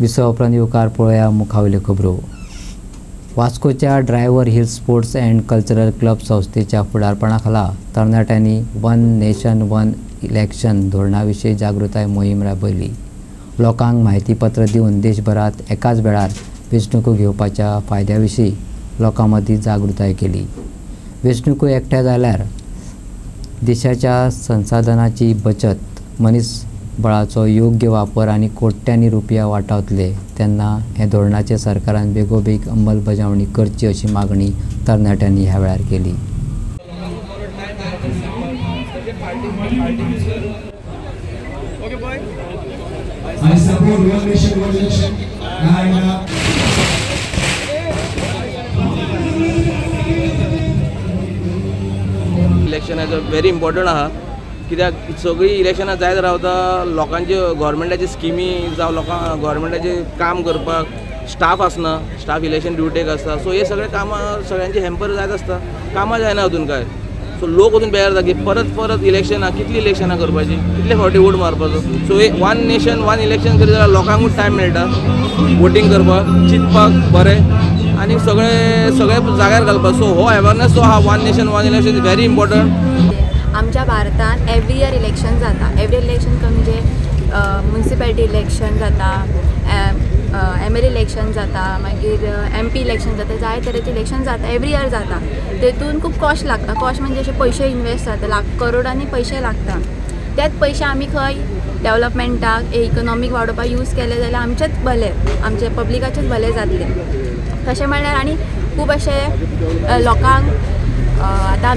विसव उपरांत येवकार पळोवया मुखावेल्यो खबरो। वास्कोच्या driver hill sports and cultural club संस्थेच्या फुडारपणाखाला तरणाट्यांनी वन नेशन वन इलेक्शन धोरणाविशीं जागृताय मोहीम राबयली। लोकांक म्हायतीपत्र दिवन देशभरात एकाच वेळार वेंचणुको घेवपाच्या फायद्याविशीं लोकां मदीं जागृताय केली। वेंचणुको एकठांय जाल्यार देशाच्या संसाधनांची बचत, मनीसबळाचो योग्य वापर आनी कोट्यांनी रुपया वाटावतले तेन्ना हे धोरणाचे सरकारान बेगोबेग अंमलबजावणी करची अशी मागणी तरणाट्यांनी ह्या वेळार केली। Election as a very important आहा, कित्याक सगळी इलेक्शनां जायत रावता। लोकांचे गव्हर्मेंटाची स्किमी जावं लोकांक गव्हर्मेंटाचें काम करपाक स्टाफ आसना, स्टाफ इलेक्शन ड्युटेक आसता, सो हे सगळे कामां सगळ्यांचे हॅम्पर जायत आसता, कामां जायना अजून काय। सो लोक अजून बेजार जाता की परत इलेक्शनां कितली इलेक्शनां करपाची, कितले फावटी वोट मारपाचो। सो हे वन नेशन वन इलेक्शन करीत जाल्यार लोकांकूच टायम मेळटा वोटींग करपाक, चिंतपाक बरें आनी सगळे जाग्यार घालपाक। सो हो अवेरनेस जो आहा one nation one election is very important. आमच्या भारतांत एवरी इयर इलेक्शन जाता। एवरी इलेक्शन म्हणजे म्युनिसिपॅलिटी इलेक्शन जाता, MLA इलेक्शन जाता, मागीर MP इलेक्शन जाता, जाय तरेचे इलेक्शन जाता, एवरी इयर जाता। तेतून खूब कॉस्ट लागता। कॉस्ट म्हणजे अशे पयशे इन्वेस्ट जाता, करोडांनी पयशे लागता। तेच पयशे आमी खंय डेवलपमेंटाक इकॉनॉमीक वाडोवपाक यूज केले जाल्यार आमचेच भले, आमचे पब्लिकाचेच भले जातले। तशें म्हणल्यार आनी खूब अशे लोकांक आतां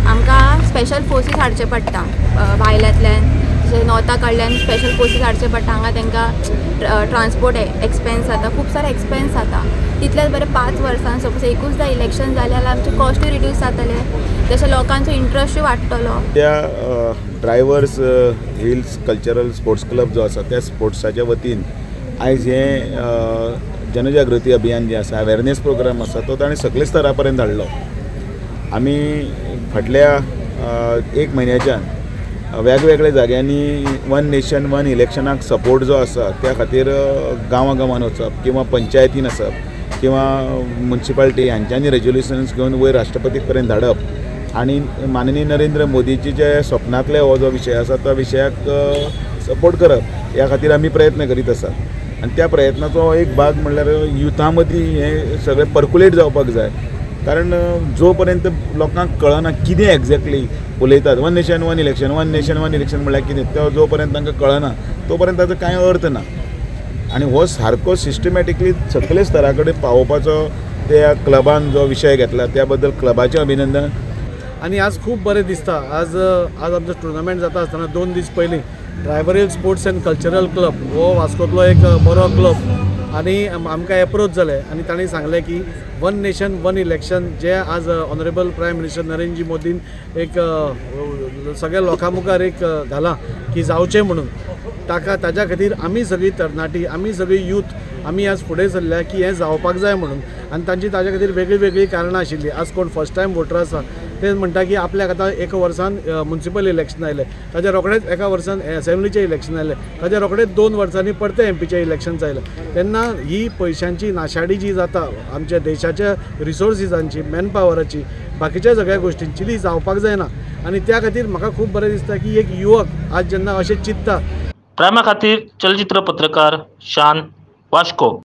आमकां स्पेशल फोर्सीस हाडचे पडटा भायल्यांतल्यान, जशें नॉर्था कडल्यान स्पेशल फोर्सीस हाडचे पडटा। हांगा तांकां ट्रान्सपोर्ट एक्सपेन्स जाता, खूब सारे एक्सपेन्स जाता। तितलेच बरें 5 वर्सां सपोज एकूचदा इलेक्शन जालें जाल्यार आमचे कॉस्टूय रिड्यूस जातले, जशें लोकांचो इंट्रस्टूय वाडटलो। त्या drivers hills cultural sports club जो आसा त्या स्पोर्ट्साच्या वतीन आयज हे जनजागृती अभियान जे आसा, अवेरनेस प्रोग्राम आसा तो ताणें सगळे स्तरा पर्यंत हाडलो। आमी फाटल्या 1 म्हयन्याच्यान वेगवेगळ्या जाग्यांनी वन नेशन वन इलेक्शनाक सपोर्ट जो आसा त्या खातीर गांवांत वचप किंवा पंचायतीन आसप किंवा म्युनिसिपालिटी हांच्यांनी रेजोल्युशन्स घेवन वयर राष्ट्रपती पर्यंत धाडप आनी माननीय नरेंद्र मोदीची जे स्वप्नांतले हो जो विशय आसा त्या विशयाक सपोर्ट करप ह्या खातीर आमी प्रयत्न करीत आसा। आनी त्या प्रयत्नाचो एक भाग म्हणल्यार युथा मदीं हे सगळें पर्कुलेट जावपाक जाय, कारण जो पर्यंत लोकांक कळना कितें एक्झॅक्टली उलयतात वन नेशन वन इलेक्शन म्हळ्यार कितें, तो जो पर्यंत तांकां कळना तो पर्यंत ताचो कांय अर्थ ना। आनी हो सारको सिस्टमॅटिकली सगळे स्तरा कडेन पावोवपाचो त्या क्लबान जो विशय घेतला त्या बद्दल क्लबाचें अभिनंदन। आणि आज खूप बरें दिसता। आज आमचो टुर्नामेंट जाता आसतना 2 दीस पयलीं driver hill sports and cultural club हो वास्कोतलो एक बरो क्लब आनी आमकां एप्रोच जाले आनी तांणी सांगलें की वन नेशन वन इलेक्शन जे आज ऑनरेबल प्रायम मिनिस्टर नरेंद्र मोदीन एक सगळ्या लोकां मुखार एक घालां की जावचें म्हणून, ताच्या खातीर आमी सगळीं तरणाटी, आमी सगळीं यूथ आमी आज फुडें सरल्या की हें जावपाक जाय म्हणून। आनी तांची ताच्या खातीर वेगळी वेगळी कारणां आशिल्लीं। आज कोण फर्स्ट टायम वोटर आसा ते म्हणटा की आपल्याक आतां 1 वर्सान म्युनिसिपल इलेक्शन आयलें, ताच्या रोखडेंच 1 वर्सान असेंब्लीचें इलेक्शन आयलें, ताच्या रोखडेंच 2 वर्सांनी परते MPचें इलेक्शन जालें। तेन्ना ही पयशांची नाशाडी जी जाता आमच्या देशाच्या रिसोर्सिसांची, मॅन पावराची, बाकीच्या सगळ्या गोश्टींची ती जावपाक जायना। आनी त्या खातीर म्हाका खूब बरें दिसता की एक युवक आज जेन्ना अशें चिंतता। प्रायमा खातीर चलचित्र पत्रकार शान, वास्को।